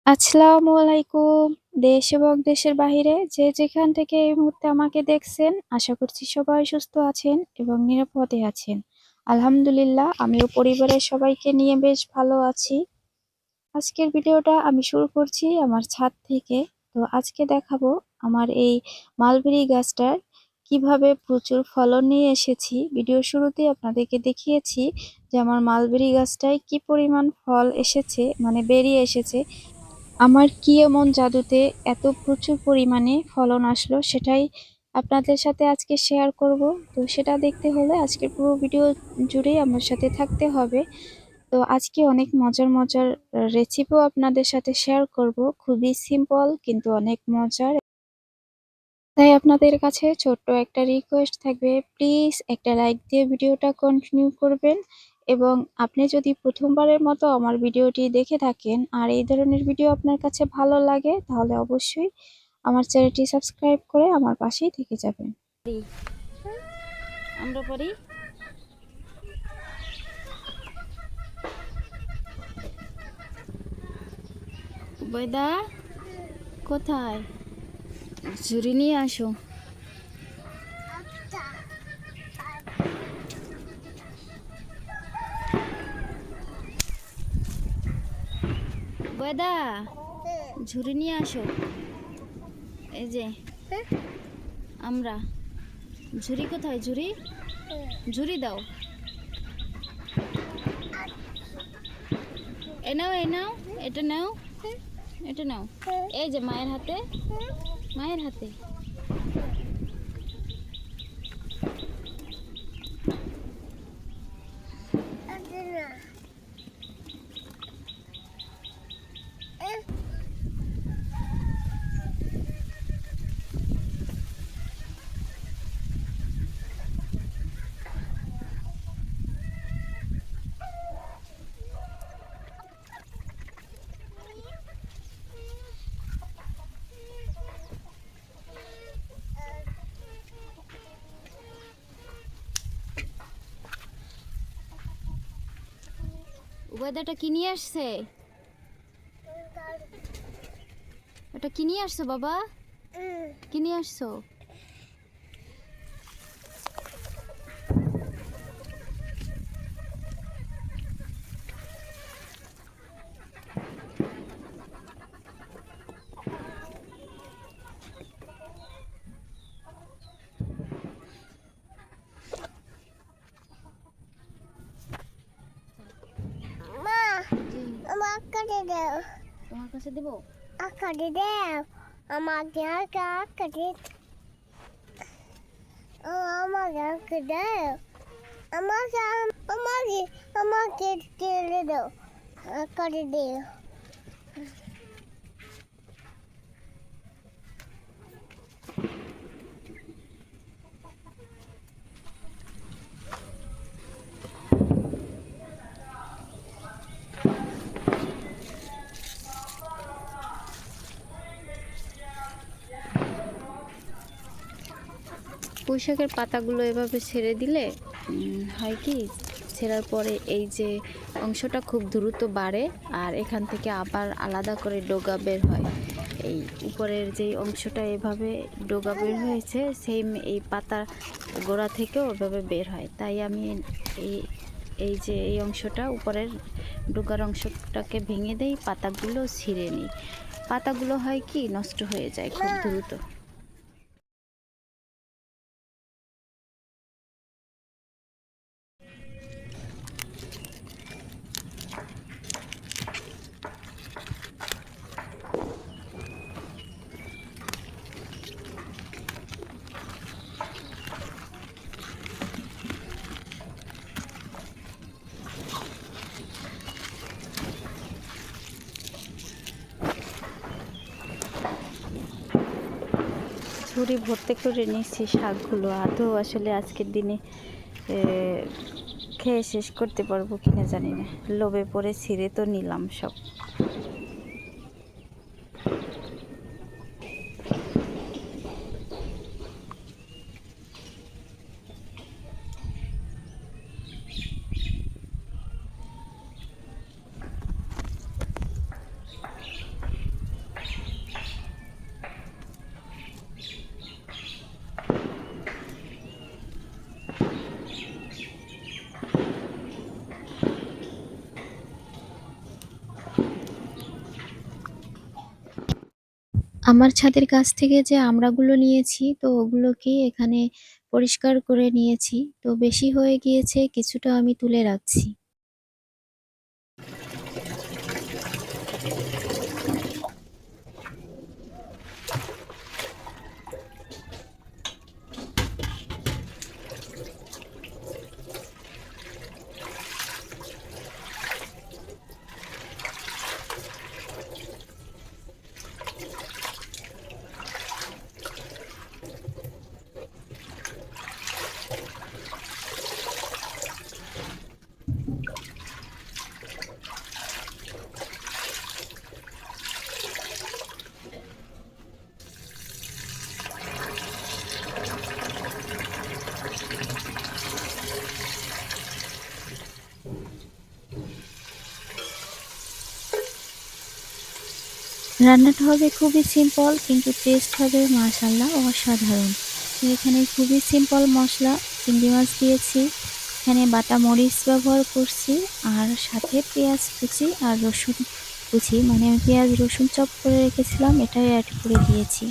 আসসালামু আলাইকুম। দেশ এবং দেশের বাহিরে যে যেখান থেকে এই মুহূর্তে আমাকে দেখছেন, আশা করছি সবাই সুস্থ আছেন এবং নিরাপদে আছেন। আলহামদুলিল্লাহ, আমিও পরিবারের সবাইকে নিয়ে বেশ ভালো আছি। আজকের ভিডিওটা আমি শুরু করছি আমার ছাদ থেকে। তো আজকে দেখাবো আমার এই মালবেরি গাছটার কিভাবে প্রচুর ফলন নিয়ে এসেছি। ভিডিওর শুরুতেই আপনাদেরকে দেখিয়েছি যে আমার মালবেরি গাছটায় কি পরিমাণ ফল এসেছে, মানে বেরিয়ে এসেছে। আমার কি এমন জাদুতে এত প্রচুর পরিমাণে ফলন আসলো সেটাই আপনাদের সাথে আজকে শেয়ার করব। তো সেটা দেখতে হলে আজকের পুরো ভিডিও জুড়েই আমার সাথে থাকতে হবে। তো আজকে অনেক মজার মজার রেসিপিও আপনাদের সাথে শেয়ার করব, খুবই সিম্পল কিন্তু অনেক মজার। তাই আপনাদের কাছে ছোট্ট একটা রিকোয়েস্ট থাকবে, প্লিজ একটা লাইক দিয়ে ভিডিওটা কন্টিনিউ করবেন। এবং আপনি যদি প্রথমবারের মতো আমার ভিডিওটি দেখে থাকেন আর এই ধরনের ভিডিও আপনার কাছে ভালো লাগে, তাহলে অবশ্যই আমার চ্যানেলটি সাবস্ক্রাইব করে আমার পাশেই থেকে যাবেন। আমরা পারি। বৈদা কোথায়? ঝুড়ি নিয়ে আসো। বৈদা ঝুড়ি নিয়ে আসো। এই যে আমরা ঝুড়ি কোথায়? ঝুড়ি ঝুড়ি দাও। এ নাও, এ নাও, এটা নাও, এটা নাও। এই যে মায়ের হাতে, মায়ের হাতে। ওয়েদারটা কি নিয়ে আসছে? এটা কি নিয়ে আসছো বাবা? কি নিয়ে আসছো? তোমার কাছে দেবো? আকারে দাও আমাকে আকারে আমাকে আকারে দাও আমাকে আমাকে আমাকে তেলে দাও আকারে দাও। পুঁইশাকের পাতাগুলো এভাবে ছেড়ে দিলে হয় কি, ছেঁড়ার পরে এই যে অংশটা খুব দ্রুত বাড়ে আর এখান থেকে আবার আলাদা করে ডগা বের হয়। এই উপরের যে অংশটা এভাবে ডগা বের হয়েছে, সেম এই পাতার গোড়া থেকেও ওভাবে বের হয়। তাই আমি এই এই যে এই অংশটা উপরের ডগার অংশটাকে ভেঙে দেই, পাতাগুলো ছিঁড়ে নিই। পাতাগুলো হয় কি, নষ্ট হয়ে যায় খুব দ্রুত। ঝুড়ি ভর্তি করে নিচ্ছি শাকগুলো, আদৌ আসলে আজকের দিনে খেয়ে শেষ করতে পারবো কিনা জানি না। লোভে পড়ে ছিঁড়ে তো নিলাম সব। আমার ছাদের কাছ থেকে যে আমড়াগুলো নিয়েছি তো ওগুলোকে এখানে পরিষ্কার করে নিয়েছি। তো বেশি হয়ে গিয়েছে, কিছুটা আমি তুলে রাখছি। রান্নাটা হবে খুবই সিম্পল, কিন্তু টেস্ট হবে মাশাআল্লাহ অসাধারণ। তো এখানে খুবই সিম্পল মশলা, চিংড়ি মাছ দিয়েছি, এখানে বাটা মরিচ ব্যবহার করছি, আর সাথে পেঁয়াজ কুচি আর রসুন কুচি, মানে আমি পেঁয়াজ রসুন চপ করে রেখেছিলাম, এটাই অ্যাড করে দিয়েছি।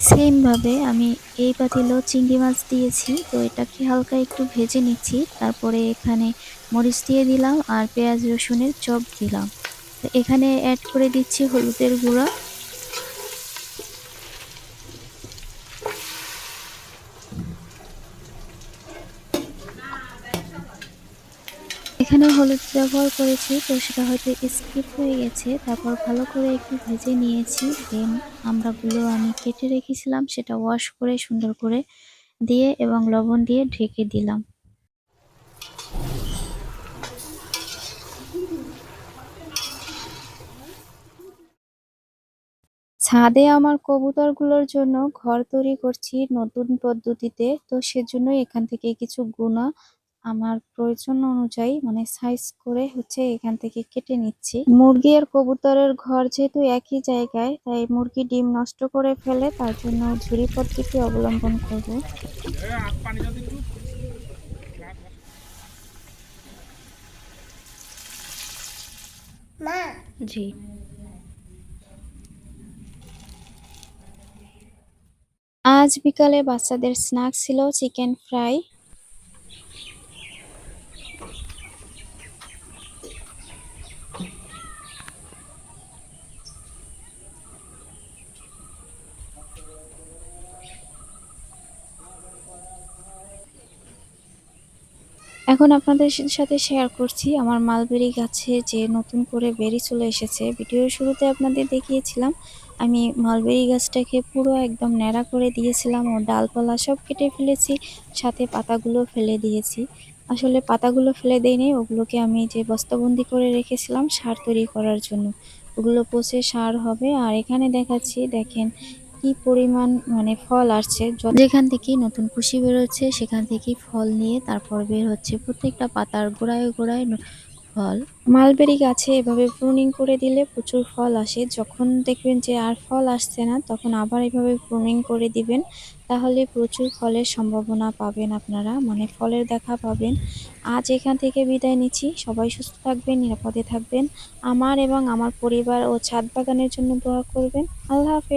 সেম ভাবে আমি এই পাতিলেও চিংড়ি মাছ দিয়েছি, তো এটাকে হালকা একটু ভেজে নিচ্ছি, তারপরে এখানে মরিচ দিয়ে দিলাম আর পেঁয়াজ রসুনের চপ দিলাম। তো এখানে অ্যাড করে দিচ্ছি হলুদের গুঁড়া। এখানে হলুদ ব্যবহার করেছি, তো সেটা হয়তো স্কিপ হয়ে গেছে। তারপর ভালো করে একটু ভেজে নিয়েছি, দেন আমড়াগুলো আমি কেটে রেখেছিলাম সেটা ওয়াশ করে সুন্দর করে দিয়ে এবং লবণ দিয়ে ঢেকে দিলাম। ছাদে আমার কবুতরগুলোর জন্য ঘর তৈরি করছি নতুন পদ্ধতিতে, তো সেজন্যই এখান থেকে কিছু গুণা আমার প্রয়োজন অনুযায়ী মানে সাইজ করে এখান থেকে কেটে নিচ্ছি। মুরগি আর কবুতরের ঘর যেহেতু একই জায়গায়, তাই মুরগি ডিম নষ্ট করে ফেলে, তার জন্য ঝুড়ি পদ্ধতি অবলম্বন করব। মা জি। আজ বিকালে বাচ্চাদের স্ন্যাক্স ছিল চিকেন ফ্রাই। এখন আপনাদের সাথে শেয়ার করছি আমার মালবেরি গাছে যে নতুন করে বেরি চলে এসেছে। ভিডিওর শুরুতে আপনাদের দেখিয়েছিলাম আমি মালবেরি গাছটাকে পুরো একদম ন্যাড়া করে দিয়েছিলাম ও ডালপালা সব কেটে ফেলেছি, সাথে পাতাগুলো ফেলে দিয়েছি। আসলে পাতাগুলো ফেলে দেইনি, ওগুলোকে আমি যে বস্তাবন্দি করে রেখেছিলাম সার তৈরি করার জন্য, ওগুলো পচে সার হবে। আর এখানে দেখাচ্ছি, দেখেন কি পরিমাণ মানে ফল আসছে, যেখান থেকে নতুন কুশি বেরোচ্ছে সেখান থেকে ফল নিয়ে তারপর বের হচ্ছে প্রত্যেকটা পাতার গোড়ায় গোড়ায় ফল। মালবেরি গাছে এভাবে প্রুনিং করে দিলে প্রচুর ফল আসে। যখন দেখবেন যে আর ফল আসছে না, তখন আবার এভাবে প্রুনিং করে দিবেন, তাহলে প্রচুর ফলের সম্ভাবনা পাবেন আপনারা, মানে ফলের দেখা পাবেন। আজ এখান থেকে বিদায় নিচ্ছি, সবাই সুস্থ থাকবেন, নিরাপদে থাকবেন, আমার এবং আমার পরিবার ও ছাদ বাগানের জন্য দোয়া করবেন। আল্লাহ হাফেজ।